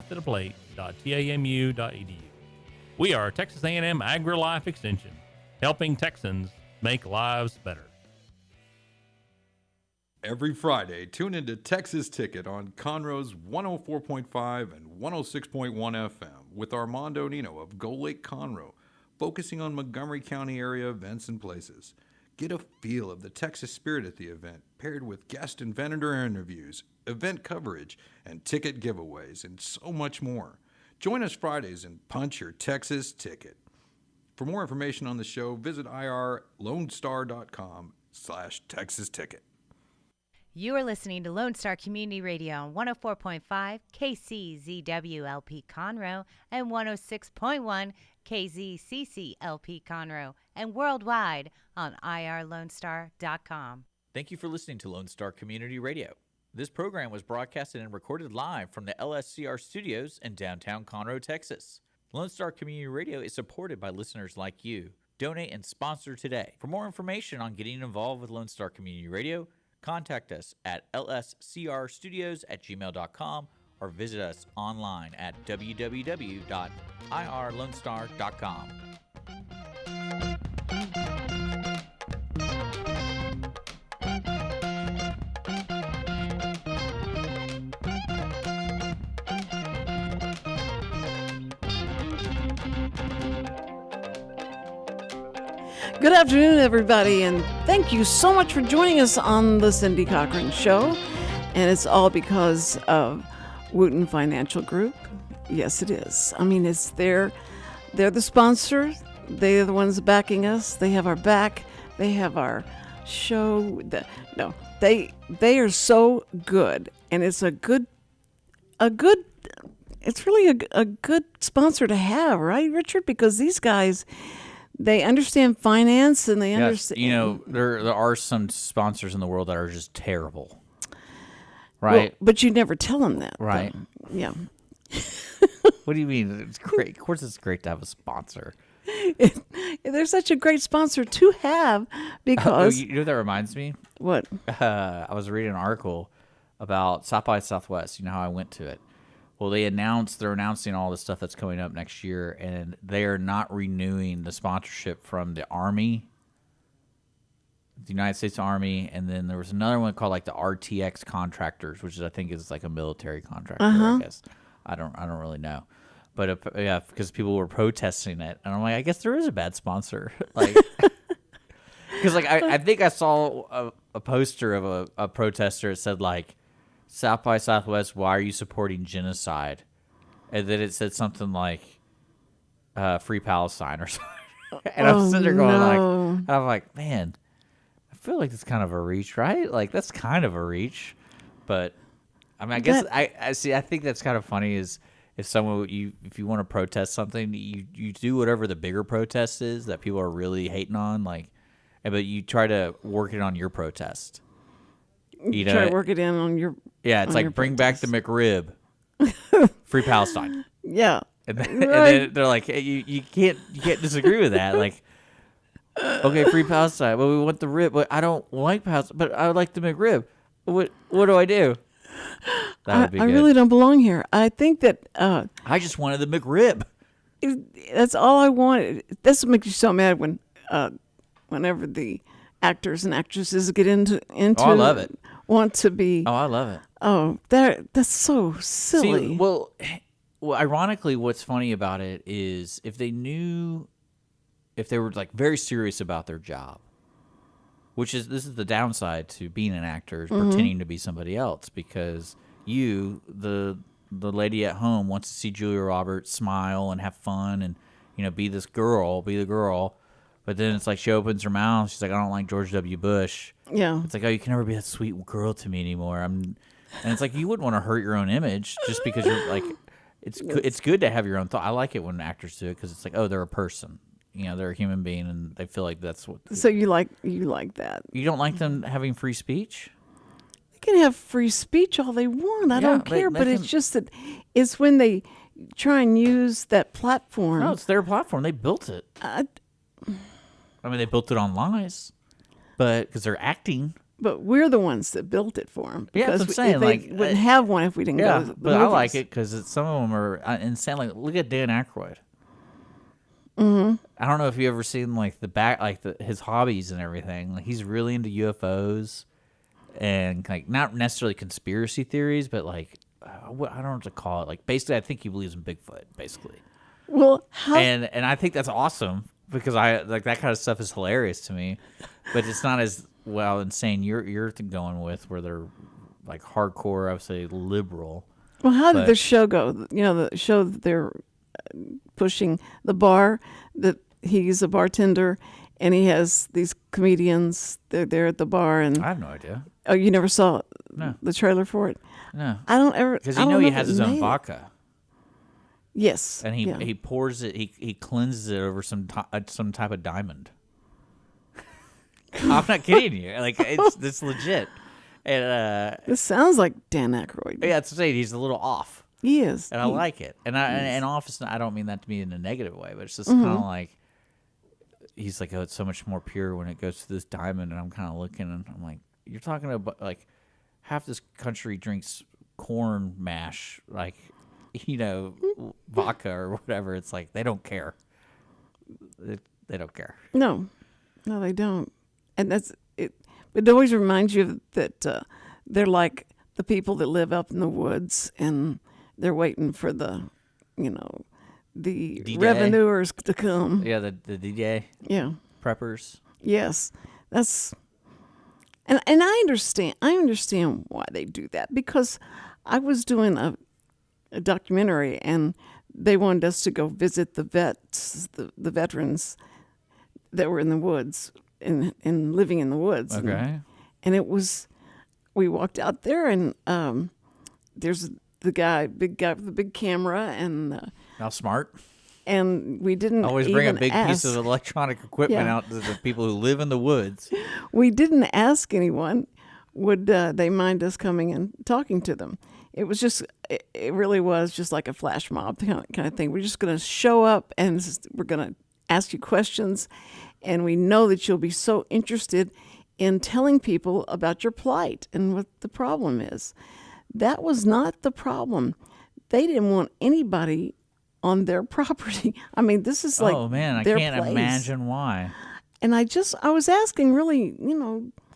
passtheplate.tamu.edu. We are Texas A&M AgriLife Extension, helping Texans make lives better. Every Friday, tune into Texas Ticket on Conroe's 104.5 and 106.1 FM with Armando Nino of Gull Lake Conroe, focusing on Montgomery County area events and places. Get a feel of the Texas spirit at the event, paired with guest and vendor interviews, event coverage, and ticket giveaways, and so much more. Join us Fridays and punch your Texas ticket. For more information on the show, visit irlonestar.com/Texas Ticket. You are listening to Lone Star Community Radio on 104.5 KCZWLP Conroe and 106.1 KZCCLP Conroe and worldwide on irlonestar.com. Thank you for listening to Lone Star Community Radio. This program was broadcasted and recorded live from the LSCR studios in downtown Conroe, Texas. Lone Star Community Radio is supported by listeners like you. Donate and sponsor today. For more information on getting involved with Lone Star Community Radio, contact us at lscrstudios@gmail.com or visit us online at www.irlonestar.com. Good afternoon, everybody, and thank you so much for joining us on the Cindy Cochran Show. And it's all because of Wootton Financial Group. Yes, it is. I mean, they're the sponsor. They're the ones backing us. They have our back. They have our show. They are so good, and it's it's really a good sponsor to have, right, Richard? Because these guys, they understand finance, and they understand. You know, there are some sponsors in the world that are just terrible, right? Well, but you never tell them that, right? Though. Yeah. What do you mean? It's great. Of course, it's great to have a sponsor. They're such a great sponsor to have because. You know what that reminds me? What? I was reading an article about South by Southwest. You know how I went to it. Well, they're announcing all the stuff that's coming up next year, and they are not renewing the sponsorship from the Army, the United States Army, and then there was another one called like the RTX Contractors, which I think is like a military contractor. I guess I don't really know, but yeah, because people were protesting it, and I'm like, I guess there is a bad sponsor, like because like I think I saw a poster of a protester that said like, South by Southwest, why are you supporting genocide? And then it said something like, Free Palestine or something. And I'm sitting there going I'm like, man, I feel like that's kind of a reach, right? Like, that's kind of a reach. But, I mean, I guess, I think that's kind of funny is if if you want to protest something, you do whatever the bigger protest is that people are really hating on, like, but you try to work it on your protest. You know, try to work it in on your. Yeah, it's like bring back the McRib, Free Palestine. Yeah, and then they're like, hey, you can't disagree with that. Like, okay, Free Palestine. Well, we want the rib, but I don't like Palestine, but I like the McRib. What do I do? That would be good. I really don't belong here. I think that I just wanted the McRib. That's all I wanted. That's what makes you so mad whenever the actors and actresses get into. Oh, I love it. Want to be. Oh, I love it. Oh, that's so silly. See, well, ironically, what's funny about it is if they were like very serious about their job, this is the downside to being an actor, is pretending to be somebody else, because the lady at home wants to see Julia Roberts smile and have fun and, be the girl. But then it's like she opens her mouth. She's like, I don't like George W. Bush. Yeah. It's like, oh, you can never be that sweet girl to me anymore. And it's like, you wouldn't want to hurt your own image just because you're like, it's good to have your own thought. I like it when actors do it because it's like, oh, they're a person. They're a human being, and they feel like that's what. So you like that? You don't like them having free speech? They can have free speech all they want. I don't care. But it's just that it's when they try and use that platform. No, it's their platform. They built it. I mean, they built it on lies, but because they're acting. But we're the ones that built it for them. Yeah, that's what I'm saying. They like, wouldn't have one if we didn't go to the but I like movies. it because some of them are insane. Like, look at Dan Aykroyd. Mm-hmm. I don't know if you ever seen like his hobbies and everything. Like, he's really into UFOs and like not necessarily conspiracy theories, but like I don't know what to call it. Like, basically, I think he believes in Bigfoot. Basically, Well, how and I think that's awesome because I like that kind of stuff is hilarious to me, but it's not as insane you're going with where they're like hardcore, I would say liberal. Well, how did But- the show go? You know, the show that they're pushing the bar, that he's a bartender and he has these comedians. They're there at the bar, and I have no idea. oh, you never saw No. the trailer for it? No, I don't ever because I you don't know he if has it his own made it. vodka, Yes, and he yeah. he pours it. He cleanses it over some type of diamond. I'm not kidding you. Like it's legit, and This sounds like Dan Aykroyd. yeah, it's saying he's a little off. He is. And I He- like it. And office, I don't mean that to be in a negative way, but it's just Mm-hmm. kind of like, he's like, oh, it's so much more pure when it goes to this diamond. And I'm kind of looking and I'm like, you're talking about like half this country drinks corn mash, like, vodka or whatever. It's like, they don't care. They don't care. No, they don't. And that's it. It always reminds you that they're like the people that live up in the woods and they're waiting for the D-Day. revenuers to come. Yeah, the DJ Yeah. preppers. Yes. That's and I understand why they do that, because I was doing a documentary and they wanted us to go visit the vets, the veterans that were in the woods and living in the woods. Okay. And it was, we walked out there and there's the big guy with the big camera How smart. and we didn't Always bring a even big piece ask. of electronic equipment Yeah. out to the people who live in the woods. We didn't ask anyone, would they mind us coming and talking to them. It was just, it really was just like a flash mob kind of thing. We're just going to show up and we're going to ask you questions. And we know that you'll be so interested in telling people about your plight and what the problem is. That was not the problem. They didn't want anybody on their property. I mean, this is like Oh man, I their can't place. imagine why. And I was asking really,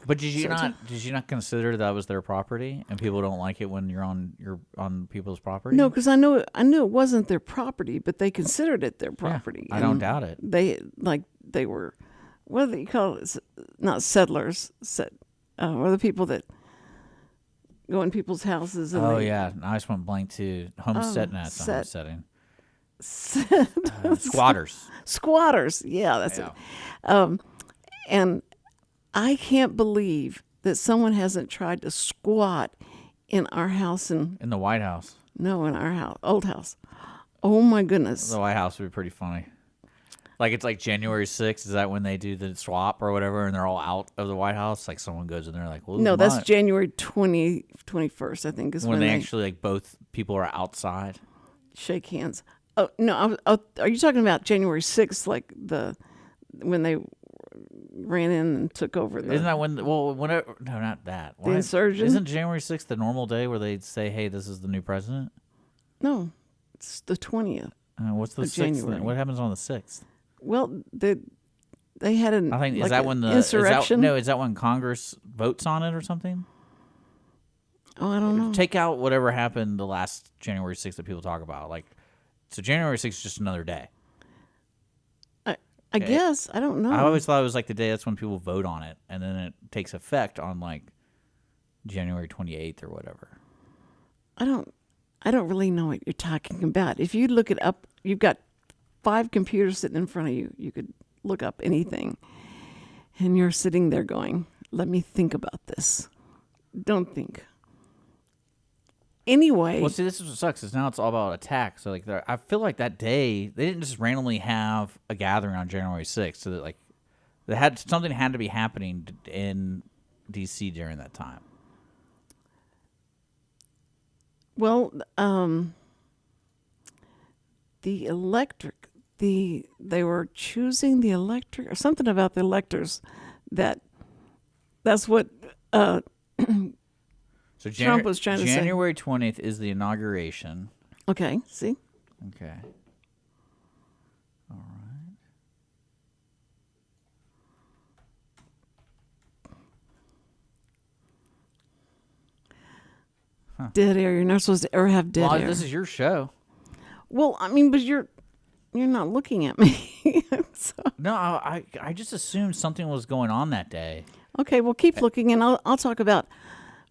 But did you So not consider that was their property and people don't like it when you're on people's property? no, because I knew it wasn't their property, but they considered it their property. I don't And doubt it. They were, what do you call it? Not settlers. Or the people that go in people's houses. And Oh they, yeah, I just went blank too. Homestead, no, it's not set- homesteading. Squatters. Squatters. Yeah, that's it. And I can't believe that someone hasn't tried to squat in our house In the White House. in our house, old house. Oh my goodness. The White House would be pretty funny. Like it's like January 6th. Is that when they do the swap or whatever, and they're all out of the White House? Like someone goes in there, like, well, No, this is that's mine. January 21st, I think, is when they actually like both people are outside. shake hands. Oh no, are you talking about January 6th, like when they ran in and took over the? Isn't that when? Well, whenever. No, not that. The insurgent? Isn't January 6th the normal day where they say, "Hey, this is the new president"? No, it's the 20th. What's the Of 6th? January. Then? What happens on the 6th? Well, they had an I think like is that an when the insurrection? Is that when Congress votes on it or something? Oh, I don't know. Take out whatever happened the last January 6th that people talk about. Like, so January 6th is just another day. I guess I don't know. I always thought it was like the day that's when people vote on it, and then it takes effect on like January 28th or whatever. I don't really know what you're talking about. If you look it up, you've got 5 computers sitting in front of you. You could look up anything. And you're sitting there going, let me think about this. Don't think. Anyway, Well, see, this is what sucks. Is now it's all about attack. So, like, I feel like that day they didn't just randomly have a gathering on January 6th. So that like, something had to be happening in D.C. during that time. well, the electric, they were choosing the electric or something about the electors that's what So Trump was trying to say. January 20th is the inauguration. Okay, see? Okay. All right. Dead air. You're not supposed to ever have dead Well, air. this is your show. Well, I mean, but you're not looking at me. So, No, I just assumed something was going on that day. okay, well, keep looking, and I'll talk about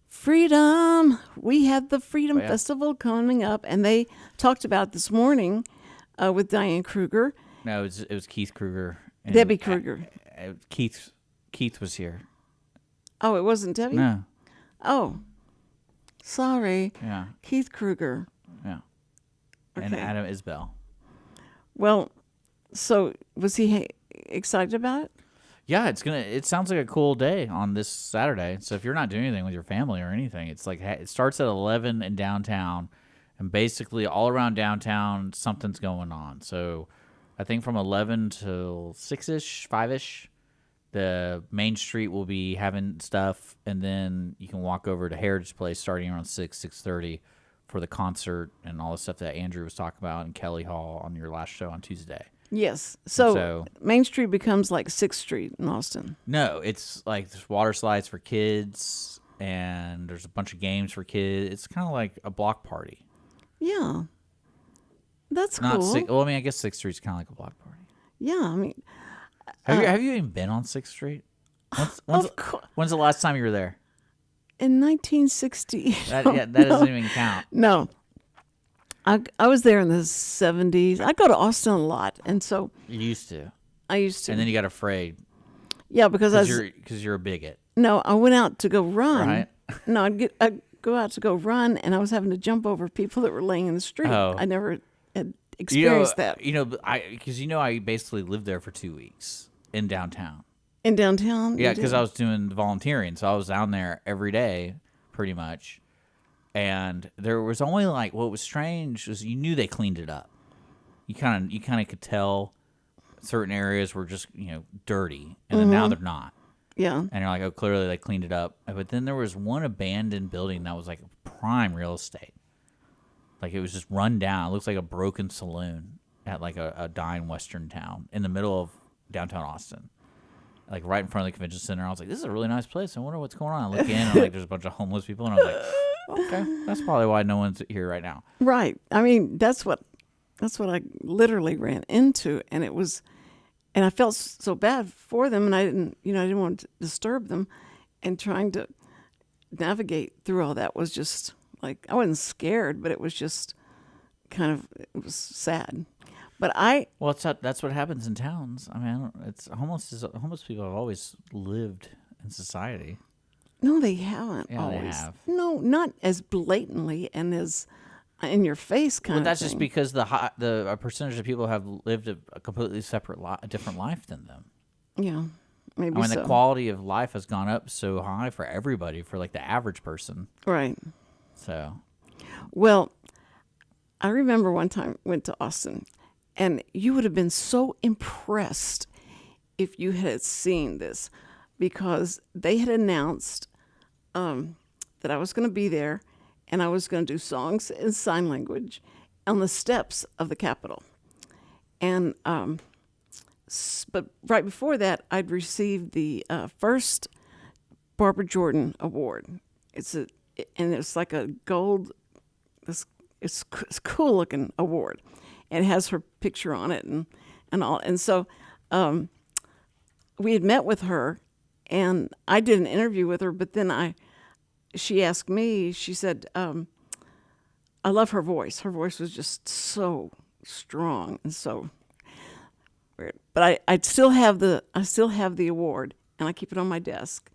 freedom. We had the Freedom Yeah. Festival coming up, and they talked about it this morning with Diane Kruger, No, it was Keith Kruger. And Debbie Kruger. Keith was here. Oh, it wasn't Debbie? No. Oh, sorry. Yeah. Keith Kruger. Yeah. And Okay. Adam Isbell. Well, so was he excited about it? Yeah, it sounds like a cool day on this Saturday. So if you're not doing anything with your family or anything, it's like it starts at 11 in downtown, and basically all around downtown something's going on. So I think from 11 till 6ish, 5ish, the main street will be having stuff, and then you can walk over to Heritage Place starting around 6:30 for the concert and all the stuff that Andrew was talking about in Kelly Hall on your last show on Tuesday. Yes. So, So- Main Street becomes like 6th Street in Austin. No, it's like there's water slides for kids, and there's a bunch of games for kids. It's kind of like a block party. Yeah. That's Not cool. Well, I mean, I guess 6th Street's kind of like a block party. Yeah, I mean, Have you even been on 6th Street? of course. When's the last time you were there? In 1960. That doesn't even count. No. I was there in the 70s. I go to Austin a lot, and so You used to, I used to. and then you got afraid yeah, because because you're a bigot, I went out to go run. right? No, I'd go out to go run, and I was having to jump over people that were laying in the street. Oh. I never had experienced that Because I basically lived there for 2 weeks in downtown. in downtown. Yeah, you because did? I was doing volunteering, so I was down there every day, pretty much. And there was only what was strange was you knew they cleaned it up. You kind of could tell certain areas were just dirty, and then now they're not. Yeah. And you're like, oh, clearly they cleaned it up. But then there was one abandoned building that was like prime real estate. Like it was just run down. It looks like a broken saloon at like a dying western town in the middle of downtown Austin. Like right in front of the convention center. I was like, this is a really nice place. I wonder what's going on. I look in and there's a bunch of homeless people, and I was like, okay, that's probably why no one's here right now. Right. I mean, that's what I literally ran into, and I felt so bad for them, and I didn't want to disturb them, and trying to navigate through all that was just like, I wasn't scared, but it was just it was sad. But Well, that's what happens in towns. I mean, homeless people have always lived in society. no, they haven't Yeah, they always. have. No, not as blatantly and as in your face kind Well, of that's thing. just because a percentage of people have lived a completely separate, a different life than them. Yeah, maybe I mean, so. the quality of life has gone up so high for everybody, for like the average person. Right. So, Well, I remember one time I went to Austin, and you would have been so impressed if you had seen this, because they had announced that I was going to be there, and I was going to do songs in sign language on the steps of the Capitol. And but right before that, I'd received the first Barbara Jordan Award. And it's like a gold. It's cool looking award. And it has her picture on it and all. And so we had met with her, and I did an interview with her, but then she asked me, she said, I love her voice. Her voice was just so strong and so weird. But I still have the award, and I keep it on my desk.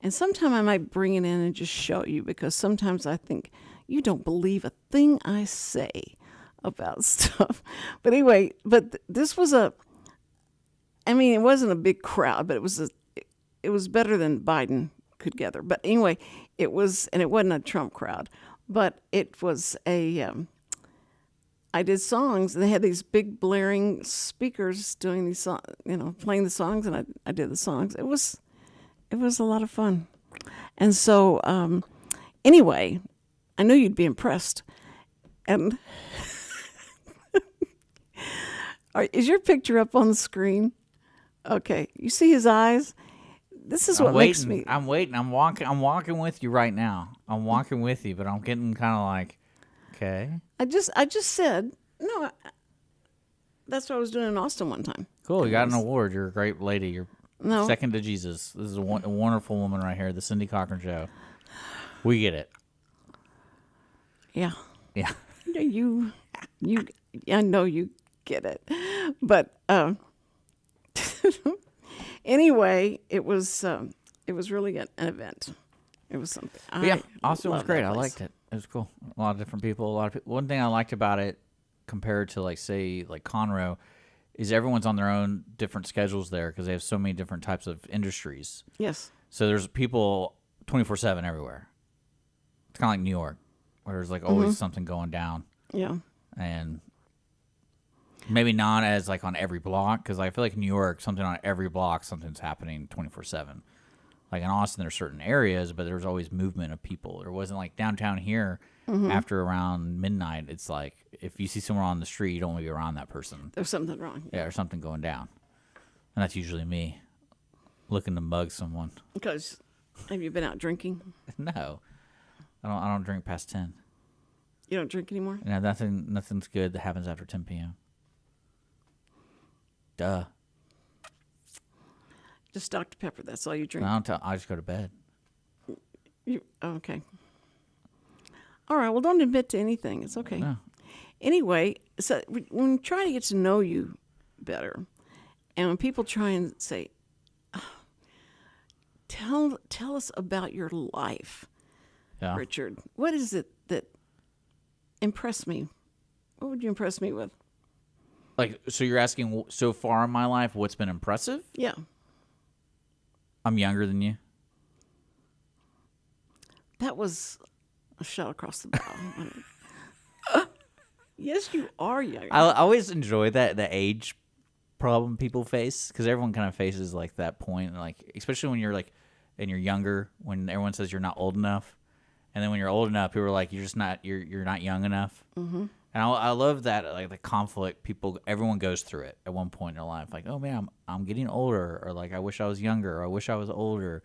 And sometime I might bring it in and just show you, because sometimes I think you don't believe a thing I say about stuff. But anyway, this was it wasn't a big crowd, but it was better than Biden could gather. But anyway, it wasn't a Trump crowd, but it was I did songs, and they had these big blaring speakers doing these songs, playing the songs, and I did the songs. It was a lot of fun. And so, anyway, I knew you'd be impressed. And is your picture up on the screen? Okay. You see his eyes? This is what makes me. I'm waiting. I'm walking with you right now. I'm walking with you, but I'm getting kind of like, okay. I just said no. That's what I was doing in Austin one time. Cool. You got an award. You're a great lady. You're No. second to Jesus. This is a wonderful woman right here. The Cindy Cochran Show. We get it. Yeah. Yeah. You. I know you get it, but anyway, it was really an event. It was something. Yeah, Austin was love great. that I place. liked it. It was cool. A lot of different people. One thing I liked about it, compared to like say like Conroe, is everyone's on their own different schedules there because they have so many different types of industries. Yes. So there's people 24/7 everywhere. It's kind of like New York, where there's like always something going down, Yeah. and maybe not as like on every block, because I feel like in New York, something on every block, something's happening 24/7. Like in Austin, there's certain areas, but there's always movement of people. There wasn't like downtown here. After around midnight, it's like if you see someone on the street, you don't want to be around that person. There's something wrong. Yeah, there's something going down, and that's usually me looking to mug someone. Because have you been out drinking? No, I don't drink past 10. You don't drink anymore? No, nothing's good that happens after 10 p.m. Duh. Just Dr. Pepper. That's all you drink. I just go to bed. Okay. All right. Well, don't admit to anything. It's okay. No. Anyway, so when trying to get to know you better, and when people try and say, "Tell us about your life," Yeah. Richard. What is it that impressed me? What would you impress me with? Like, so you're asking so far in my life what's been impressive? Yeah. I'm younger than you. That was a shot across the bow. Yes, you are young. I always enjoy the age problem people face, because everyone kind of faces like that point, like especially when you're like and you're younger, when everyone says you're not old enough, and then when you're old enough, people are like you're not young enough. Mm-hmm. And I love that, like the conflict everyone goes through it at one point in their life, like, oh man, I'm getting older, or like I wish I was younger, or I wish I was older.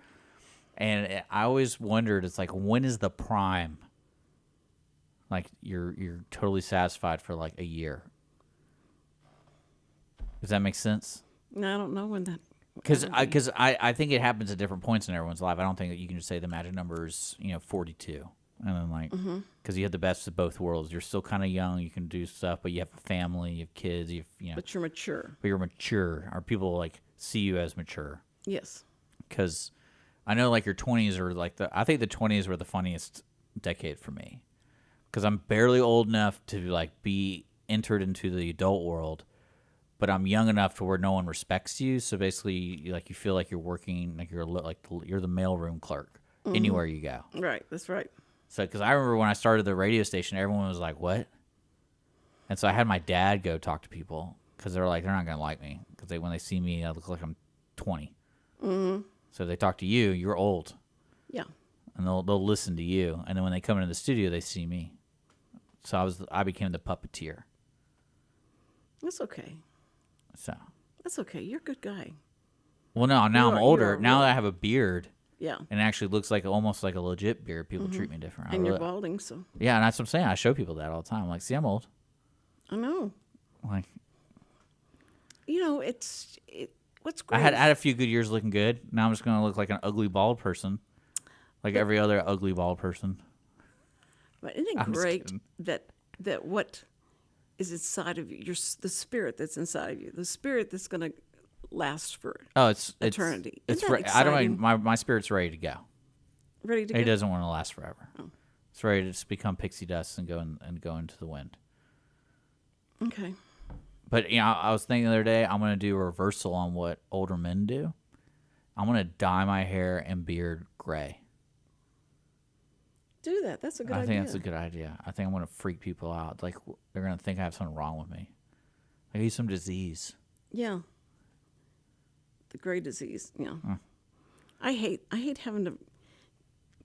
And I always wondered, it's like, when is the prime? Like you're totally satisfied for like a year. Does that make sense? No, I don't know when that. Because I think it happens at different points in everyone's life. I don't think that you can just say the magic number is 42, and then like because you have the best of both worlds. You're still kind of young, you can do stuff, but you have a family, you have kids, But you're mature. But you're mature. Or people like see you as mature. Yes. Because I know like your 20s are like I think the 20s were the funniest decade for me. Because I'm barely old enough to like be entered into the adult world, but I'm young enough to where no one respects you. So basically, you feel like you're working, like you're the mailroom clerk anywhere you go. Right. That's right. So because I remember when I started the radio station, everyone was like, "What?" And so I had my dad go talk to people because they're like, they're not gonna like me because when they see me, I look like I'm 20. Mm-hmm. So they talk to you, you're old. Yeah. And they'll listen to you, and then when they come into the studio, they see me. So I became the puppeteer. That's okay. So That's okay. You're a good guy. well, now I'm You older. are Now really- that I have a beard, Yeah. and it actually looks like almost like a legit beard, people treat me different. And you're balding, so Yeah, and that's what I'm saying. I show people that all the time. I'm like, see, I'm old. I know. Like What's great? I had a few good years looking good. Now I'm just gonna look like an ugly bald person, like every other ugly bald person. But isn't it I'm just great kidding. that what is inside of you, the spirit that's inside of you, the spirit that's going to last for Oh, it's eternity. It's Isn't that I don't. exciting? My spirit's ready to go. ready to It go? doesn't want to last forever. It's ready to just become pixie dust and go into the wind. Okay. But I was thinking the other day, I'm gonna do a reversal on what older men do. I'm gonna dye my hair and beard gray. Do that. That's a good I idea. think that's a good idea. I think I'm gonna freak people out. Like they're gonna think I have something wrong with me. I got some disease. Yeah. The gray disease. Yeah. I hate having to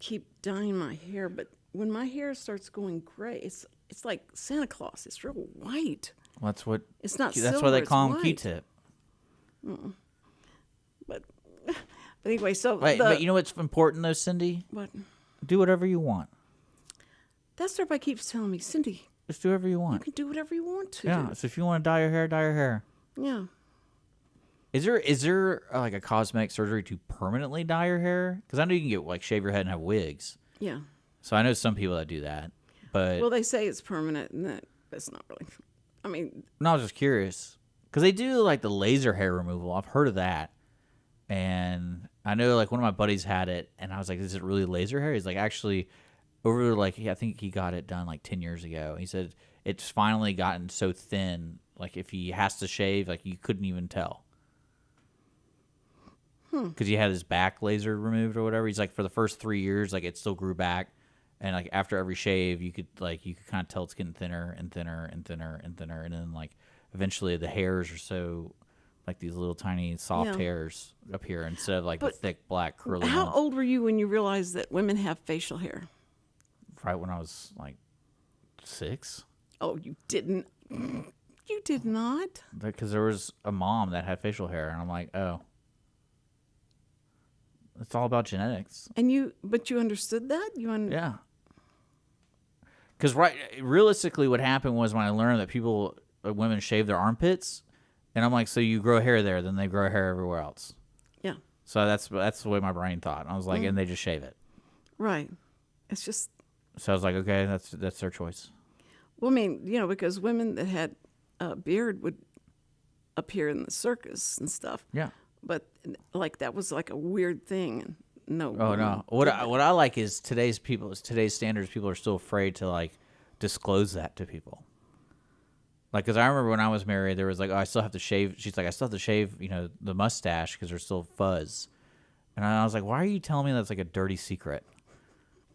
keep dyeing my hair, but when my hair starts going gray, it's like Santa Claus. It's real white. Well, that's what. It's not That's silver, why they it's call him white. Q-tip. But anyway, so Wait, but you know what's important though, Cindy? what? Do whatever you want. That's everybody keeps telling me, Cindy, Just do whatever you you want. can do whatever you want to. Yeah. So if you want to dye your hair, dye your hair. Yeah. Is there like a cosmetic surgery to permanently dye your hair? Because I know you can get like shave your head and have wigs. Yeah. So I know some people that do that, but Well, they say it's permanent, and that's not really. I mean, no, I was just curious because they do like the laser hair removal. I've heard of that, and I know like one of my buddies had it, and I was like, "Is it really laser hair?" He's like, "Actually, over like I think he got it done like 10 years ago." He said it's finally gotten so thin, like if he has to shave, like you couldn't even tell. Because he had his back laser removed or whatever. He's like, for the first 3 years, like it still grew back, and like after every shave, you could kind of tell it's getting thinner and thinner and thinner and thinner, and then like eventually the hairs are so like these little tiny soft Yeah. hairs up here instead of like But the thick black curly how ones. old were you when you realized that women have facial hair? Right when I was like 6, Oh, you didn't. You did not. because there was a mom that had facial hair, and I'm like, oh, it's all about genetics. But you understood that? Yeah. Because realistically, what happened was when I learned that women shave their armpits, and I'm like, so you grow hair there, then they grow hair everywhere else. Yeah. So that's the way my brain thought. I was like, and they just shave it. Right. It's just. So I was like, okay, that's their choice. Well, I mean, because women that had a beard would appear in the circus and stuff. Yeah. But like that was like a weird thing. And no. Oh no. What I like is today's standards. People are still afraid to like disclose that to people. Like, because I remember when I was married, there was like, oh, I still have to shave. She's like, I still have to shave, the mustache because there's still fuzz. And I was like, why are you telling me that's like a dirty secret?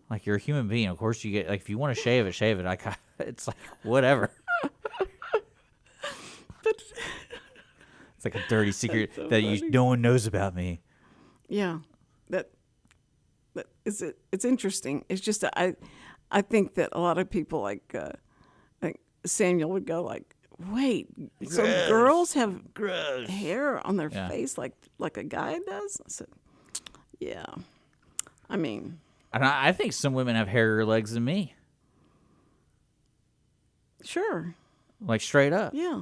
Like, you're a human being. Of course you get, like, if you want to shave it, shave it. It's like, whatever. It's like a dirty secret so that funny. no one knows about me. Yeah. That is it. It's interesting. It's just that I think that a lot of people like Samuel would go like, wait, so girls have hair on their face like a guy does? I said, yeah. I mean, And I think some women have hairier legs than me. sure. Like, straight up. Yeah.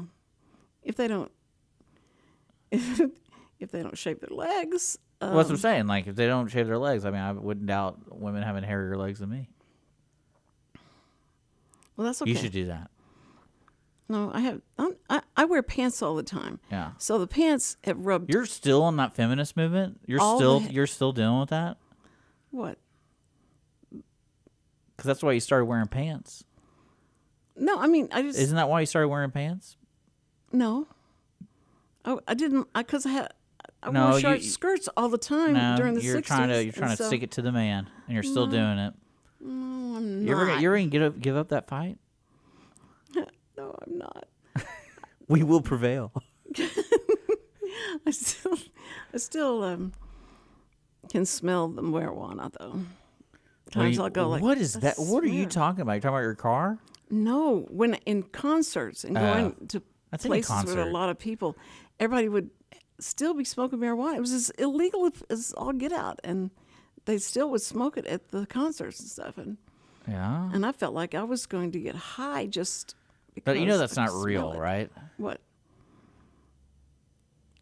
If they don't shave their legs. Well, that's what I'm saying. Like, if they don't shave their legs, I mean, I wouldn't doubt women having hairier legs than me. Well, that's okay. You should do that. No, I wear pants all the time. Yeah. So the pants have rubbed. You're still on that feminist movement? You're still dealing with that? What? Because that's why you started wearing pants. No, I mean, I just. Isn't that why you started wearing pants? No. Oh, I didn't. Because I No, wore short skirts all the time No, during the you're 60s. trying to and so- stick it to the man, and you're still doing it. No, I'm You not. ever gonna give up that fight? No, I'm not. We will prevail. I still can smell the marijuana though. Times I'll go like, what is that? "I What are you swear." talking about? You talking about your car? No, when in concerts and going to That's any places with a concert. lot of people, everybody would still be smoking marijuana. It was as illegal as all get out, and they still would smoke it at the concerts and stuff. Yeah. And I felt like I was going to get high just because. But you know that's I not could real, smell it. right? What?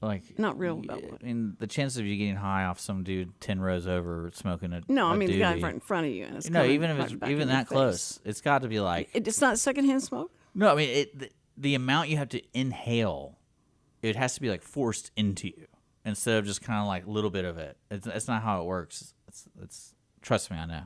Like, Not real about what? I mean, the chances of you getting high off some dude 10 rows over smoking a No, I mean the guy doobie. right in front of you, and it's No, coming even if right it's back even in your that close, it's got to be like It's not secondhand smoke. no. I mean, the amount you have to inhale, it has to be like forced into you instead of just kind of like a little bit of it. It's not how it works. It's trust me, I know.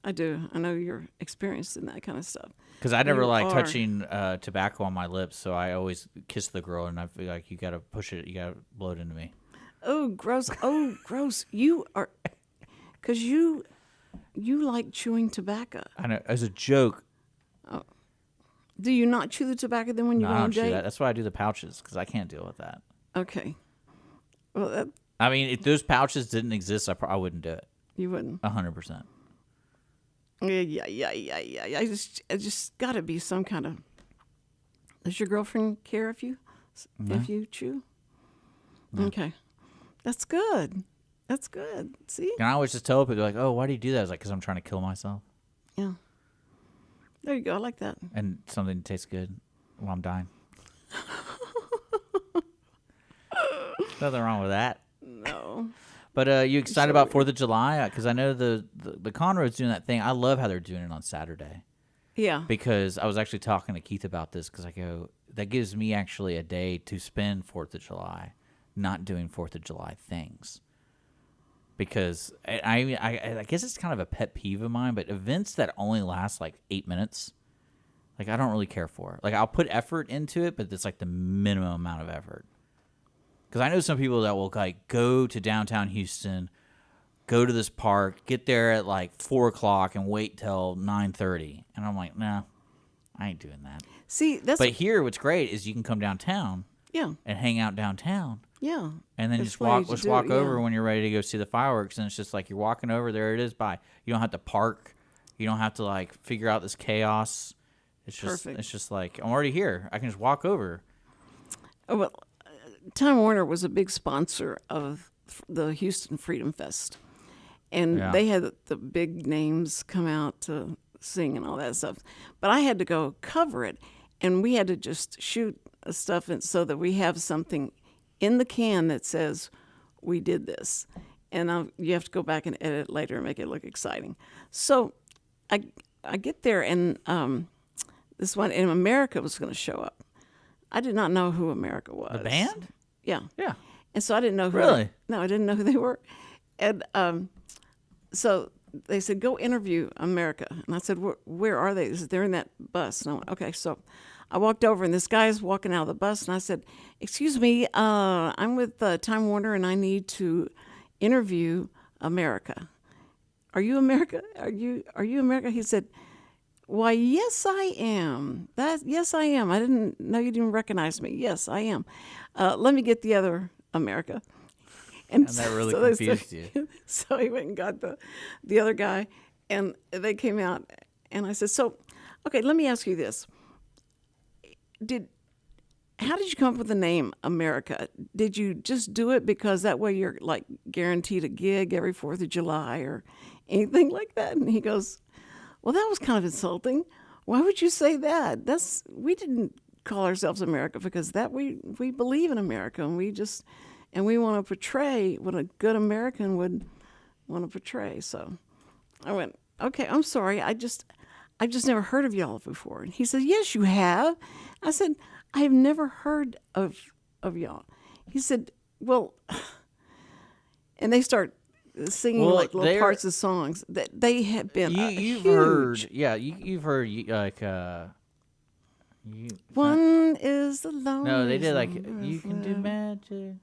I do. I know you're experienced in that kind of stuff. Because I never You like are. touching tobacco on my lips, so I always kiss the girl, and I feel like you got to push it, you got to blow it into me. Oh, gross. Oh, gross. You are, because you like chewing tobacco. I know, as a joke. Do you not chew the tobacco then when you No, go I on a don't do date? that. That's why I do the pouches, because I can't deal with that. Okay. Well, I mean, if those pouches didn't exist, I wouldn't do it. You wouldn't. 100%. Yeah. I just got to be some kind of. Does your girlfriend care if you chew? No. Okay, that's good. That's good. See? And I always just tell people like, "Oh, why do you do that?" I was like, "Because I'm trying to kill myself." Yeah. There you go. I like that. And something that tastes good while I'm dying. Nothing wrong with that. No. But you excited about 4th of July? Because I know the Conroe's doing that thing. I love how they're doing it on Saturday. Yeah. Because I was actually talking to Keith about this because I go, that gives me actually a day to spend 4th of July not doing 4th of July things. Because I guess it's kind of a pet peeve of mine, but events that only last like 8 minutes, like I don't really care for. Like I'll put effort into it, but it's like the minimum amount of effort. Because I know some people that will like go to downtown Houston, go to this park, get there at like 4 o'clock and wait till 9:30. And I'm like, nah, I ain't doing that. See, But here, what's great is you can come downtown yeah. and hang out downtown. Yeah. And then That's just what you walk do, over yeah. when you're ready to go see the fireworks. And it's just like you're walking over, there it is, bye. You don't have to park. You don't have to like figure out this chaos. It's just Perfect. It's just like, I'm already here. I can just walk over. Oh, well, Time Warner was a big sponsor of the Houston Freedom Fest. And Yeah. they had the big names come out to sing and all that stuff. But I had to go cover it. And we had to just shoot stuff so that we have something in the can that says we did this. And you have to go back and edit it later and make it look exciting. So I get there, and this one in America was going to show up. I did not know who America was. The band? Yeah. Yeah. And so I didn't know who. Really? No, I didn't know who they were. And so they said, go interview America. And I said, where are they? They said, they're in that bus. And I went, okay. So I walked over, and this guy's walking out of the bus, and I said, excuse me, I'm with Time Warner, and I need to interview America. Are you America? Are you America? He said, why, yes, I am. Yes, I am. I didn't know you didn't recognize me. Yes, I am. Let me get the other America. And that really confused you. So he went and got the other guy, and they came out, and I said, so, okay, let me ask you this. How did you come up with the name America? Did you just do it because that way you're like guaranteed a gig every 4th of July or anything like that? And he goes, well, that was kind of insulting. Why would you say that? We didn't call ourselves America because that we believe in America, and we want to portray what a good American would want to portray. So I went, okay, I'm sorry. I've just never heard of y'all before. And he said, yes, you have. I said, I have never heard of y'all. He said, well, and they start singing like little parts of songs that they have been you've huge. heard, yeah, you've heard like One is the lonely. no, they did like you can do magic.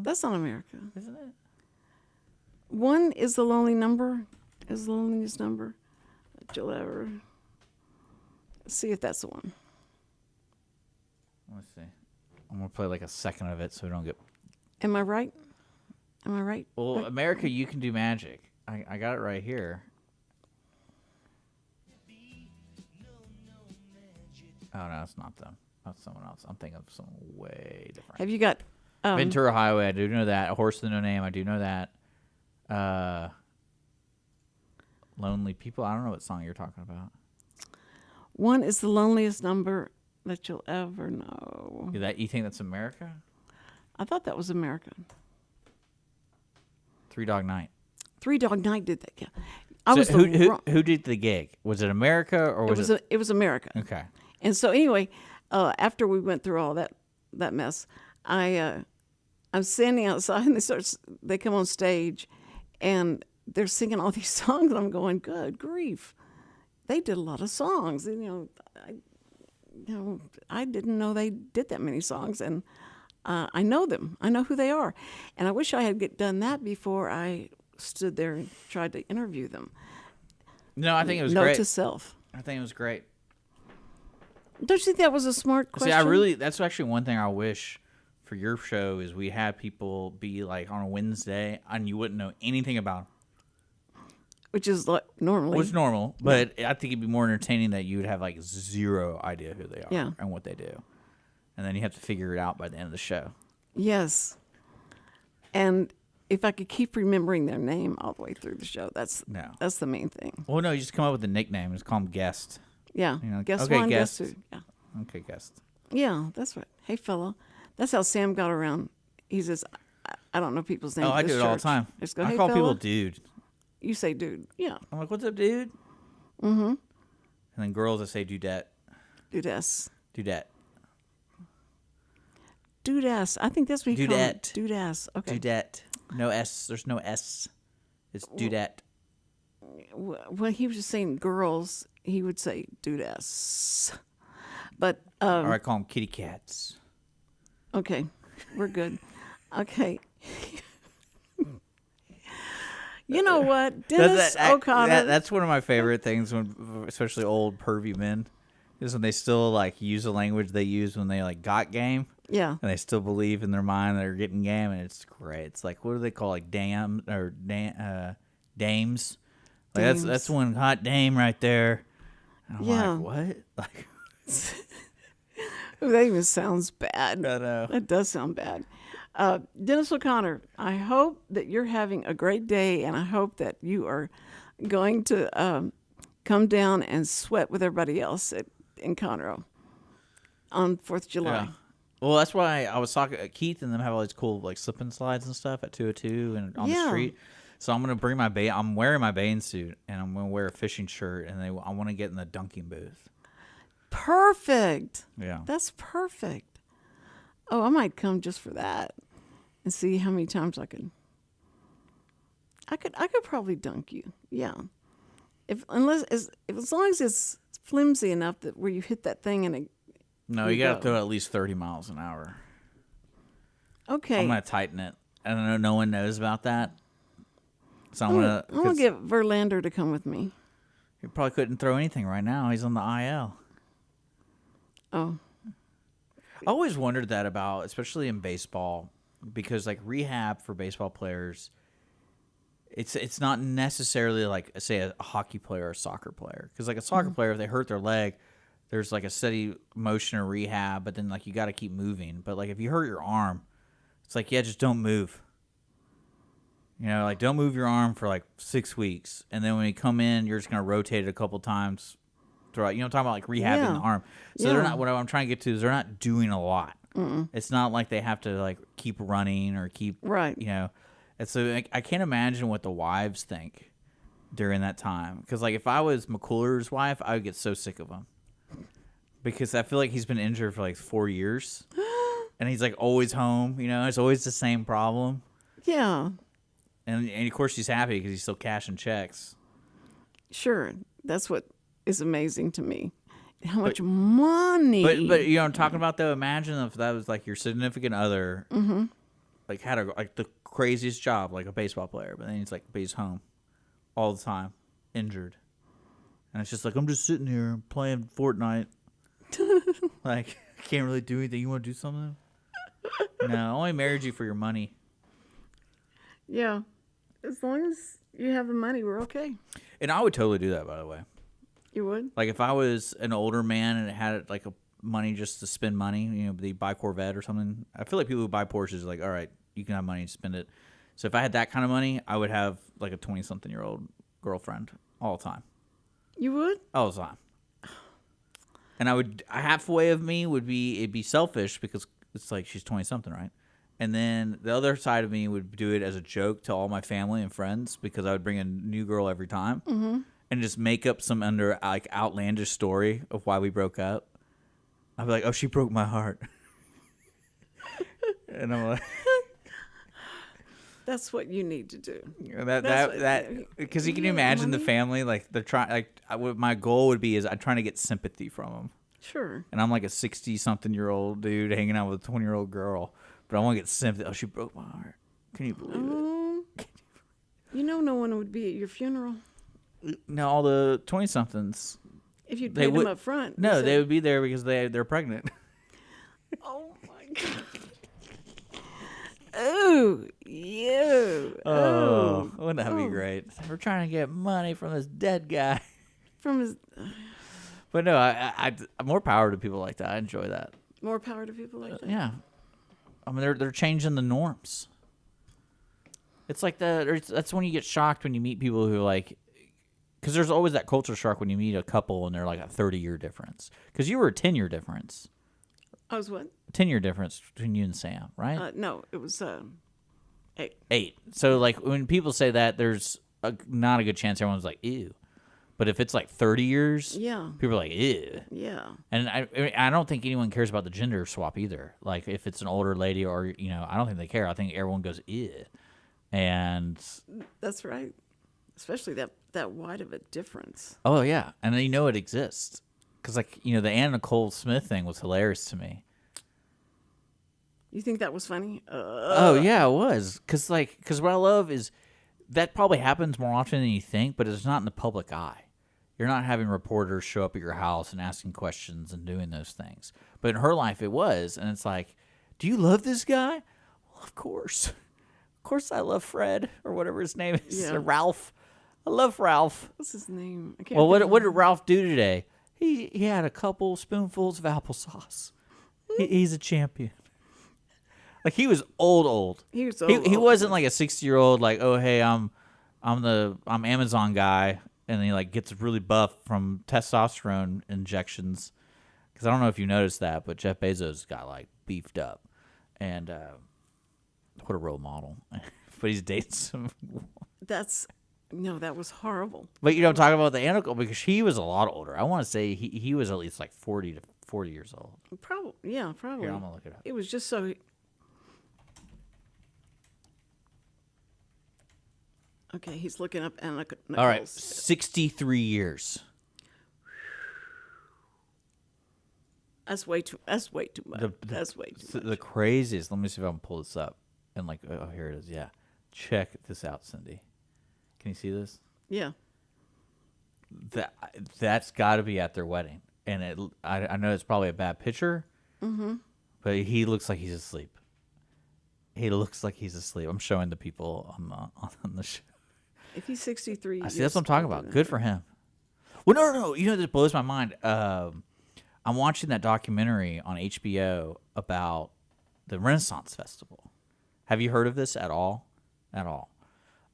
That's not America. Isn't it? One is the lonely number. Is the loneliest number that you'll ever see if that's the one. Let's see. I'm gonna play like a second of it so we don't get. Am I right? Am I right? Well, America, you can do magic. I got it right here. Oh no, it's not them. That's someone else. I'm thinking of someone way different. Have you got Ventura Highway? I do know that. A Horse with No Name. I do know that. Lonely People. I don't know what song you're talking about. One is the loneliest number that you'll ever know. You think that's America? I thought that was America. Three Dog Night. Three Dog Night did that. Yeah, Who did the gig? Was it America or was it? It was America. Okay. And so anyway, after we went through all that mess, I'm standing outside, and they come on stage, and they're singing all these songs, and I'm going, good grief, they did a lot of songs. And, I didn't know they did that many songs, and I know them. I know who they are, and I wish I had done that before I stood there and tried to interview them. No, I think it was Note great. to self. I think it was great. Don't you think that was a smart question? See, that's actually one thing I wish for your show is we had people be like on a Wednesday and you wouldn't know anything about them. Which is like normally. Which is normal, but I think it'd be more entertaining that you would have like zero idea who they are and what they do. And then you have to figure it out by the end of the show. Yes. And if I could keep remembering their name all the way through the show, that's the main thing. Well, no, you just come up with a nickname. Just call them guest. Yeah. You know, guest okay, one, guest. guest two. Yeah. Okay, guest. Yeah, that's right. Hey, fella. That's how Sam got around. He says, I don't know people's names. Oh, I do it all the time. Just go, I hey, call fella. people dude. You say dude. Yeah. I'm like, what's up, dude? Mm-hmm. And then girls, I say dudette. Dudess. Dudette. Dudess. I think that's what you call it. Dudette. Dudess. Okay. Dudette. No S. There's no S. It's dudette. When he was just saying girls, he would say dudess. But Or I call them kitty cats. okay, we're good. Okay. You know what, Dennis O'Connor? That's one of my favorite things, when, especially old pervy men, is when they still like use the language they used when they like got game. Yeah. And they still believe in their mind they're getting game, and it's great. It's like, what do they call, like dames? Like that's one hot dame right there. And I'm Yeah. like, what? Like, Ooh, that even sounds bad. I know. That does sound bad. Dennis O'Connor, I hope that you're having a great day, and I hope that you are going to come down and sweat with everybody else in Conroe on 4th of July. Yeah. Well, that's why I was talking. Keith and them have all these cool like slip and slides and stuff at 202 and on the street. So I'm gonna bring my I'm wearing my bathing suit, and I'm gonna wear a fishing shirt, and I want to get in the dunking booth. Perfect. Yeah. That's perfect. Oh, I might come just for that and see how many times I could probably dunk you. Yeah. As long as it's flimsy enough that where you hit that thing and it. No, you gotta throw at least 30 miles an hour. Okay. I'm gonna tighten it. I don't know. No one knows about that. So I'm gonna get Verlander to come with me. He probably couldn't throw anything right now. He's on the IL. Oh. I always wondered that about, especially in baseball, because like rehab for baseball players, it's not necessarily like, say, a hockey player or a soccer player. Because like a soccer player, if they hurt their leg, there's like a steady motion of rehab, but then like you got to keep moving. But like if you hurt your arm, it's like, yeah, just don't move. You know, like don't move your arm for like 6 weeks, and then when you come in, you're just gonna rotate it a couple times throughout. You know, I'm talking about like rehabbing the arm. So they're not. What I'm trying to get to is they're not doing a lot. It's not like they have to like keep running or keep right. You know, and so I can't imagine what the wives think during that time. Because like if I was McCullers' wife, I would get so sick of him because I feel like he's been injured for like 4 years, and he's like always home. You know, it's always the same problem. Yeah. And of course she's happy because he's still cashing checks. Sure, that's what is amazing to me. How much money? But you know, I'm talking about though. Imagine if that was like your significant other, like had like the craziest job, like a baseball player, but then he's home all the time, injured, and it's just like I'm just sitting here playing Fortnite. Like I can't really do anything. You want to do something? No, I only married you for your money. Yeah. As long as you have the money, we're okay. And I would totally do that, by the way. You would? Like if I was an older man and had like a money just to spend money, you know, they buy Corvette or something. I feel like people who buy Porsches are like, all right, you can have money and spend it. So if I had that kind of money, I would have like a 20-something-year-old girlfriend all the time. You would? All the time. And halfway of me would be, it'd be selfish because it's like she's 20-something, right? And then the other side of me would do it as a joke to all my family and friends because I would bring a new girl every time and just make up some like outlandish story of why we broke up. I'd be like, oh, she broke my heart. And I'm like, that's what you need to do. Because you can imagine the family, like they're trying, like what my goal would be is I'm trying to get sympathy from them. Sure. And I'm like a 60-something-year-old dude hanging out with a 20-year-old girl. But I want to get sympathy. Oh, she broke my heart. Can you believe it? You know no one would be at your funeral. No, all the 20-somethings. If you'd paid them up front. No, they would be there because they're pregnant. Oh, my God. Ooh, you. Oh, wouldn't that be great? We're trying to get money from this dead guy. From his But no, I more power to people like that. I enjoy that. more power to people like that. Yeah, I mean they're changing the norms. It's like that's when you get shocked when you meet people who like, because there's always that culture shock when you meet a couple and they're like a 30-year difference. Because you were a 10-year difference. I was what? 10-year difference between you and Sam, right? No, it was 8. 8. So like when people say that, there's not a good chance everyone's like ew. But if it's like 30 years, Yeah. people are like ew. Yeah. And I don't think anyone cares about the gender swap either. Like if it's an older lady or I don't think they care. I think everyone goes ew. And That's right. Especially that wide of a difference. oh yeah, and then it exists because like the Anna Nicole Smith thing was hilarious to me. You think that was funny? Oh yeah, it was because what I love is that probably happens more often than you think, but it's not in the public eye. You're not having reporters show up at your house and asking questions and doing those things. But in her life, it was, and it's like, do you love this guy? Well, of course. Of course I love Fred, or whatever his name is, Yeah. or Ralph. I love Ralph. What's his name? I can't Well, think what of did Ralph do today? He had a couple spoonfuls of applesauce. He's a champion. Like he was old. He was He old. wasn't like a 60-year-old. Like, oh hey, I'm Amazon guy, and he like gets really buff from testosterone injections. Because I don't know if you noticed that, but Jeff Bezos got like beefed up, and what a role model. But he's dating some. that was horrible. But I'm talking about the Anacle because he was a lot older. I want to say he was at least like 40 years old. Probably. Yeah, probably. Here, I'm gonna look it up. It was just so. Okay, he's looking up Anna Nicole's. All right, 63 years. That's way too much. That's way too much. The craziest. Let me see if I can pull this up. And like, oh, here it is. Yeah, check this out, Cindy. Can you see this? Yeah. That's got to be at their wedding. And I know it's probably a bad picture, but he looks like he's asleep. He looks like he's asleep. I'm showing the people on the show. If he's 63, I see. That's what I'm talking about. Good for him. Well, no. That blows my mind. I'm watching that documentary on HBO about the Renaissance Festival. Have you heard of this at all? At all.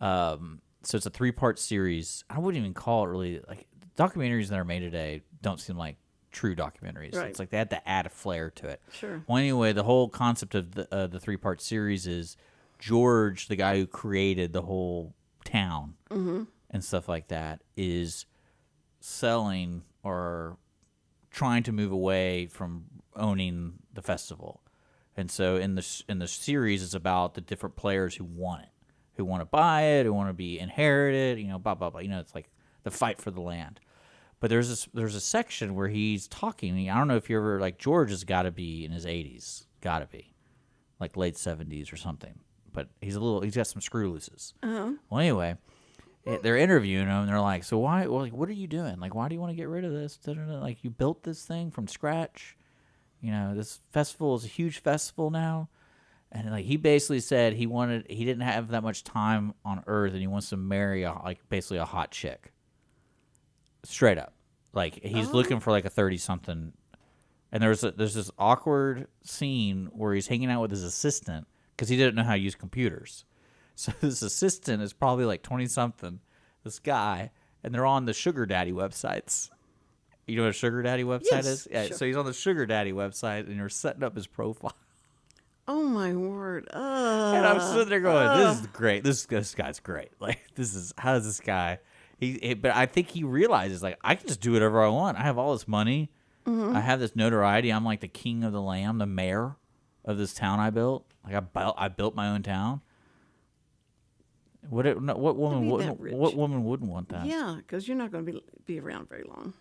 So it's a 3-part series. I wouldn't even call it really like documentaries that are made today don't seem like true documentaries. Right. It's like they had to add a flair to it. Sure. Well, anyway, the whole concept of the 3-part series is George, the guy who created the whole town and stuff like that, is selling or trying to move away from owning the festival. And so in the series, it's about the different players who want it, who want to buy it, who want to be inherited, blah, blah, blah. It's like the fight for the land. But there's a section where he's talking. I don't know if you ever, like, George has got to be in his 80s. Got to be. Like late 70s or something. But he's got some screw looses. Uh-huh. Well, anyway, they're interviewing him, and they're like, so why, well, like, what are you doing? Like, why do you want to get rid of this? Like, you built this thing from scratch. This festival is a huge festival now. And like he basically said he didn't have that much time on Earth, and he wants to marry basically a hot chick. Straight up, like he's looking for like a 30-something. And there's this awkward scene where he's hanging out with his assistant because he didn't know how to use computers. So this assistant is probably like 20-something, this guy, and they're on the sugar daddy websites. You know what a sugar daddy website is? Yeah. Sure. So he's on the sugar daddy website, and you're setting up his profile. Oh my word! And I'm sitting there going, "This is great. This guy's great. Like, how does this guy?" But I think he realizes, like, I can just do whatever I want. I have all this money. Mm-hmm. I have this notoriety. I'm like the king of the land, the mayor of this town I built. Like I built my own town. What woman wouldn't want that? Yeah, because you're not going to be around very long.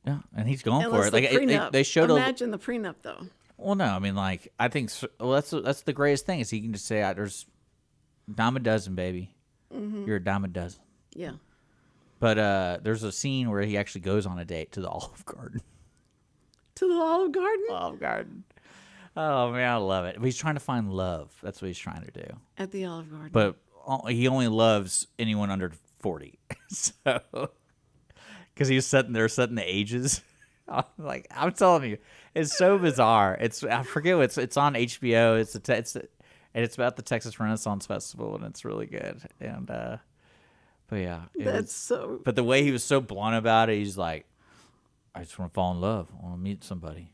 Yeah, and he's going for it. The Like prenup. they showed. Imagine the prenup, though. Well, no, I mean, like, I think, that's the greatest thing is he can just say, there's a dime a dozen, baby. Mm-hmm. You're a dime a dozen. Yeah. But there's a scene where he actually goes on a date to the Olive Garden. To the Olive Garden? Olive Garden. Oh man, I love it. But he's trying to find love. That's what he's trying to do. At the Olive Garden. But he only loves anyone under 40. So, because he was setting the ages. I'm telling you, it's so bizarre. I forget what it's on HBO. It's about the Texas Renaissance Festival, and it's really good. And but yeah, But the way he was so blunt about it, he's like, I just want to fall in love. I want to meet somebody.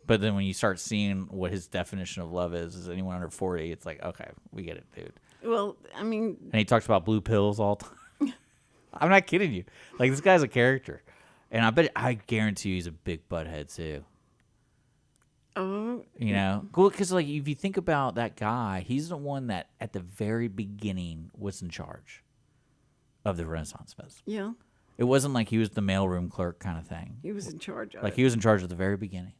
But then when you start seeing what his definition of love is anyone under 40, it's like, okay, we get it, dude. Well, I mean... And he talks about blue pills all the time. I'm not kidding you. Like, this guy's a character. And I guarantee you he's a big butthead, too. Oh. You know? Cool, because, like, if you think about that guy, he's the one that, at the very beginning, was in charge of the Renaissance Festival. Yeah. It wasn't like he was the mailroom clerk kind of thing. He was in charge of it. Like, he was in charge at the very beginning.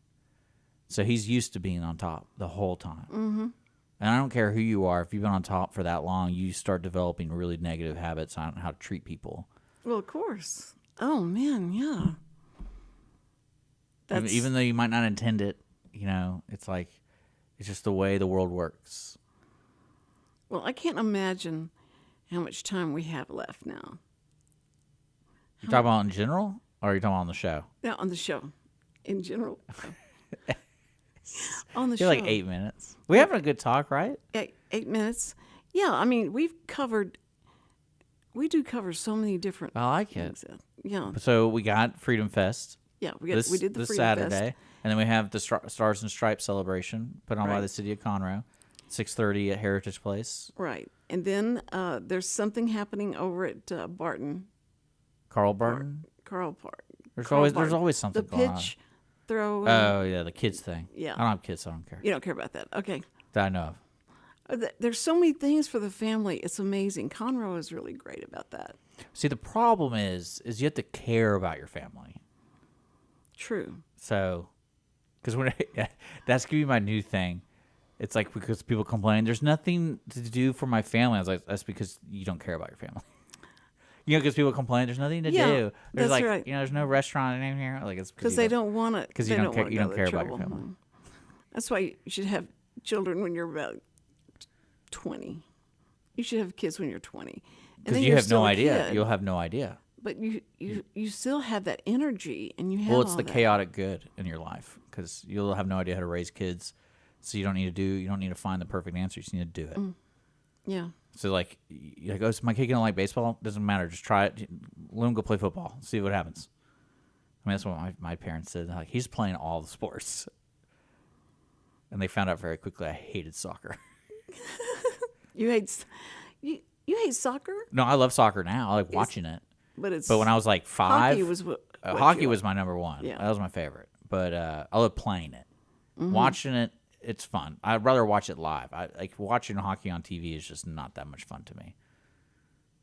So he's used to being on top the whole time. Mm-hmm. And I don't care who you are. If you've been on top for that long, you start developing really negative habits on how to treat people. Well, of course. Oh, man, yeah. Even though you might not intend it, it's like, it's just the way the world works. Well, I can't imagine how much time we have left now. You talking about in general, or are you talking about on the show? Yeah, on the show. In general. On the You're show. like 8 minutes. We're having a good talk, right? 8 minutes. Yeah, I mean, we do cover so many different I like things. it. Yeah. So we got Freedom Fest. Yeah, we did the this Freedom Saturday, Fest. and then we have the Stars and Stripes celebration put on by Right. the city of Conroe, 6:30 at Heritage Place. Right. And then there's something happening over at Barton. Carl Barton. Carl Park. There's Carl always Barton. something the going on. pitch throw. Oh yeah, the kids thing. Yeah. I don't have kids, so I don't care. You don't care about that. Okay. That I know of. There's so many things for the family. It's amazing. Conroe is really great about that. See, the problem is you have to care about your family. True. So, because that's gonna be my new thing. It's like, because people complain, there's nothing to do for my family. I was like, that's because you don't care about your family. Because people complain, there's nothing to do. There's that's like, right. there's no restaurant in here. Like, it's Because they don't want it. Because you don't care. You don't care about your family. That's why you should have children when you're about 20. You should have kids when you're 20. Because you have no idea. You'll have no idea. But you still have that energy, and you have. Well, it's all the that. chaotic good in your life, because you'll have no idea how to raise kids. So you don't need to find the perfect answer. You just need to do it. Yeah. So like, you're like, oh, is my kid gonna like baseball? Doesn't matter. Just try it. Let him go play football. See what happens. I mean, that's what my parents said. They're like, he's playing all the sports, and they found out very quickly I hated soccer. You hate soccer? No, I love soccer now. I like watching it. But when I was like 5, hockey was what hockey you was liked. my number one. Yeah. That was my favorite. But I love playing it. Mm-hmm. Watching it, it's fun. I'd rather watch it live. Watching hockey on TV is just not that much fun to me.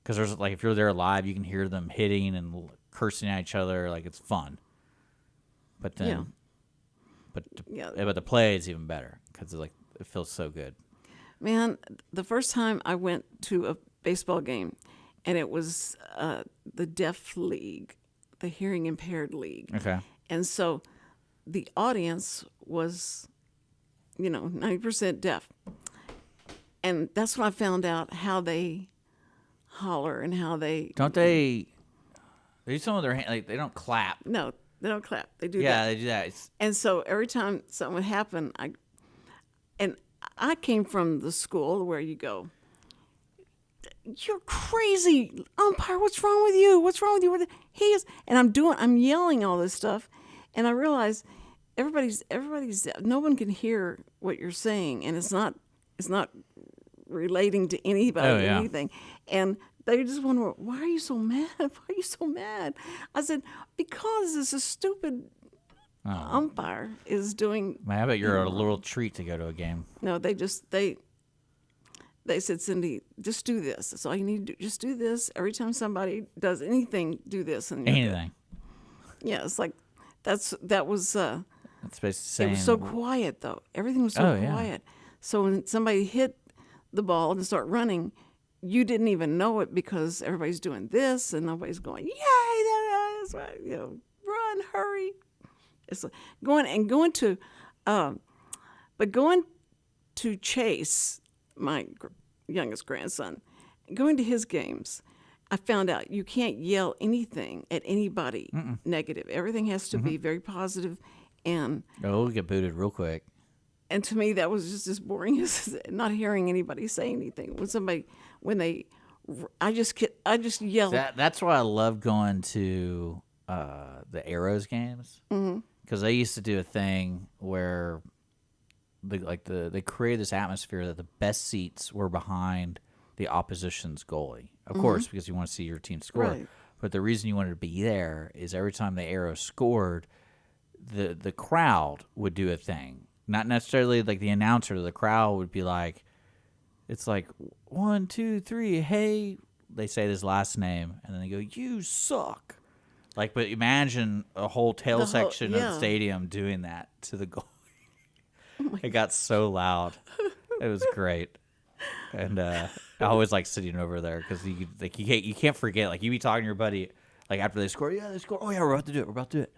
Because there's like, if you're there live, you can hear them hitting and cursing at each other. Like, it's fun. But then, but the play is even better, because like, it feels so good. Man, the first time I went to a baseball game, and it was the deaf league, the hearing impaired league. Okay. And so the audience was, 90% deaf. And that's when I found out how they holler and how they... Don't they do some of their hand, like, they don't clap. No, they don't clap. They do that. Yeah, they do that. And so every time something would happen, I came from the school where you go, you're crazy, umpire, what's wrong with you? What's wrong with you? He is, and I'm yelling all this stuff, and I realize everybody's, no one can hear what you're saying, and it's not relating to anybody, anything. And they just wonder, why are you so mad? Why are you so mad? I said, because this is stupid. Umpire is doing. Man, I bet you're a little treat to go to a game. No, they said, Cindy, just do this. That's all you need to do. Just do this. Every time somebody does anything, do this. And Anything. Yeah, it's like that was. That's basically saying. It was so quiet though. Everything was so quiet. So when somebody hit the ball and start running, you didn't even know it, because everybody's doing this and nobody's going, yay! That's right. Run, hurry. It's like going to But going to Chase, my youngest grandson, going to his games, I found out you can't yell anything at anybody negative. Everything has to be very positive, and we'll get booted real quick. And to me, that was just as boring as not hearing anybody say anything. I just yelled. That's why I love going to the Arrows games, because they used to do a thing where they created this atmosphere that the best seats were behind the opposition's goalie, of course, because you want to see your team score. Right. But the reason you wanted to be there is every time the Arrows scored, the crowd would do a thing. Not necessarily like the announcer. The crowd would be like, it's like 1, 2, 3, hey. They say his last name, and then they go, "You suck." Like, but imagine a whole section of the stadium doing that to the goalie. It got so loud. It was great. And I always like sitting over there because you can't forget. Like, you be talking to your buddy like after they score. Yeah, they score. Oh yeah, we're about to do it.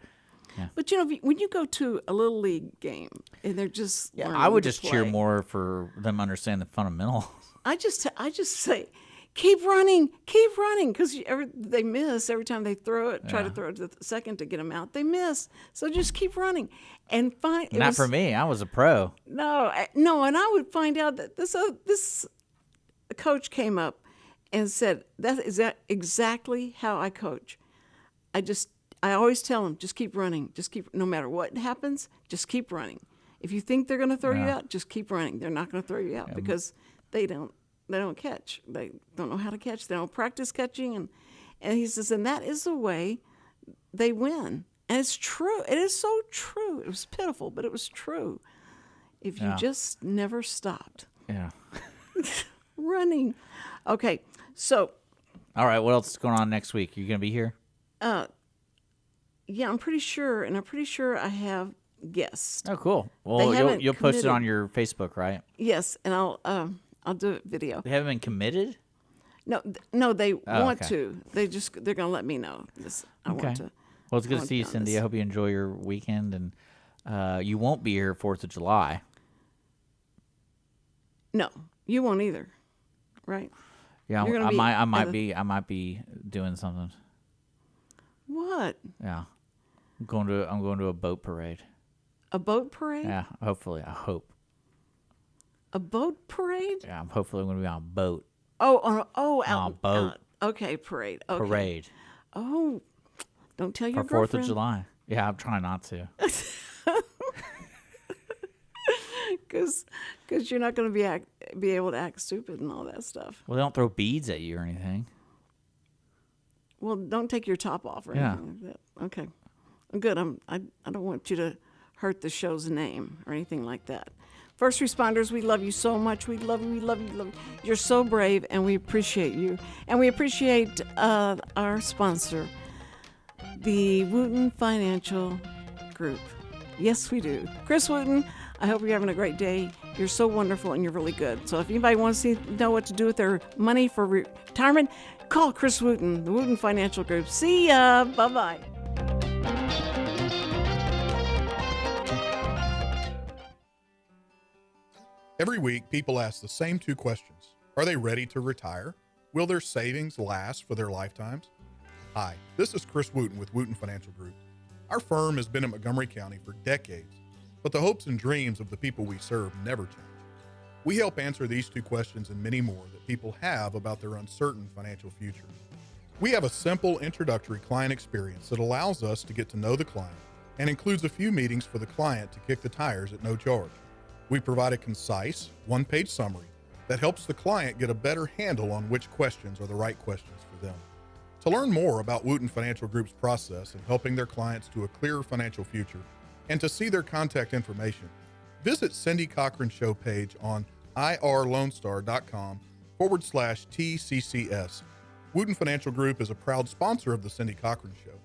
Yeah. But when you go to a little league game and they're just I would just cheer more for them understanding the fundamentals. I just say, keep running, because they miss every time they throw it. Try to throw it to the second to get them out. They miss, so just keep running and find. Not for me. I was a pro. No, and I would find out that this coach came up and said that is exactly how I coach. I always tell them, just keep running. No matter what happens, just keep running. If you think they're going to throw you out, just keep running. They're not going to throw you out because they don't catch. They don't know how to catch. They don't practice catching. And he says, and that is the way they win. And it's true. It is so true. It was pitiful, but it was true. If you just never stopped. Yeah. Running. Okay, so. All right, what else is going on next week? Are you going to be here? Yeah, I'm pretty sure, and I'm pretty sure I have guests. Oh, cool. Well, you'll post it on your Facebook, right? Yes, and I'll do it video. They haven't been committed? No, they want to. They're going to let me know. I want to. Well, it's good to see you, Cindy. I hope you enjoy your weekend, and you won't be here 4th of July. No, you won't either, right? Yeah, I might be doing something. What? Yeah, I'm going to a boat parade. A boat parade? Yeah, hopefully. I hope. A boat parade? Yeah, I'm hopefully going to be on a boat. Out on a boat. Okay, parade. Okay. Parade. Oh, don't tell your girlfriend. For 4th of girlfriend. July. Yeah, I'm trying not to. Because you're not going to be able to act stupid and all that stuff. Well, they don't throw beads at you or anything. Well, don't take your top off or anything like that. Okay. Good. I don't want you to hurt the show's name or anything like that. First responders, we love you so much. We love you. You're so brave, and we appreciate you. And we appreciate our sponsor, the Wootton Financial Group. Yes, we do. Chris Wootton, I hope you're having a great day. You're so wonderful, and you're really good. So if anybody wants to know what to do with their money for retirement, call Chris Wootton, the Wootton Financial Group. See ya. Bye-bye. Every week, people ask the same 2 questions. Are they ready to retire? Will their savings last for their lifetimes? Hi, this is Chris Wootton with Wootton Financial Group. Our firm has been in Montgomery County for decades, but the hopes and dreams of the people we serve never change. We help answer these 2 questions and many more that people have about their uncertain financial future. We have a simple introductory client experience that allows us to get to know the client and includes a few meetings for the client to kick the tires at no charge. We provide a concise, 1-page summary that helps the client get a better handle on which questions are the right questions for them. To learn more about Wootton Financial Group's process in helping their clients to a clearer financial future and to see their contact information, visit Cindy Cochran's show page on irlonestar.com/TCCS. Wootton Financial Group is a proud sponsor of the Cindy Cochran Show.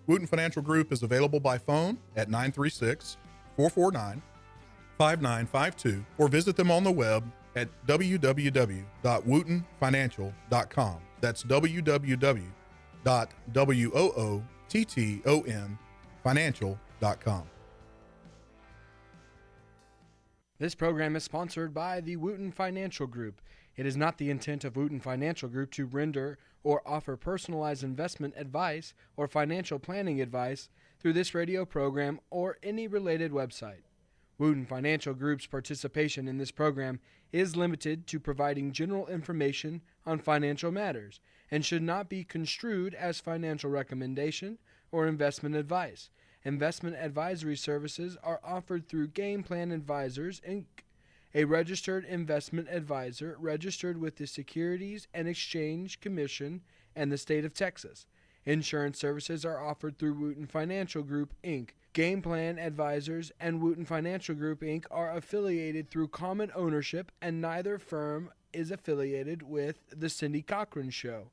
Wootton Financial Group is available by phone at 936-449-5952 or visit them on the web at www.woottonfinancial.com. That's www.woottonfinancial.com. This program is sponsored by the Wootton Financial Group. It is not the intent of Wootton Financial Group to render or offer personalized investment advice or financial planning advice through this radio program or any related website. Wootton Financial Group's participation in this program is limited to providing general information on financial matters and should not be construed as financial recommendation or investment advice. Investment advisory services are offered through Game Plan Advisors, Inc., a registered investment advisor registered with the Securities and Exchange Commission and the state of Texas. Insurance services are offered through Wootton Financial Group, Inc. Game Plan Advisors and Wootton Financial Group, Inc. are affiliated through common ownership, and neither firm is affiliated with The Cindy Cochran Show.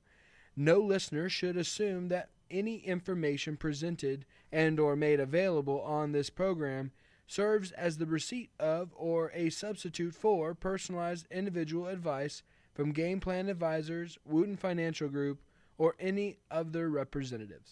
No listener should assume that any information presented and or made available on this program serves as the receipt of or a substitute for personalized individual advice from Game Plan Advisors, Wootton Financial Group, or any of their representatives.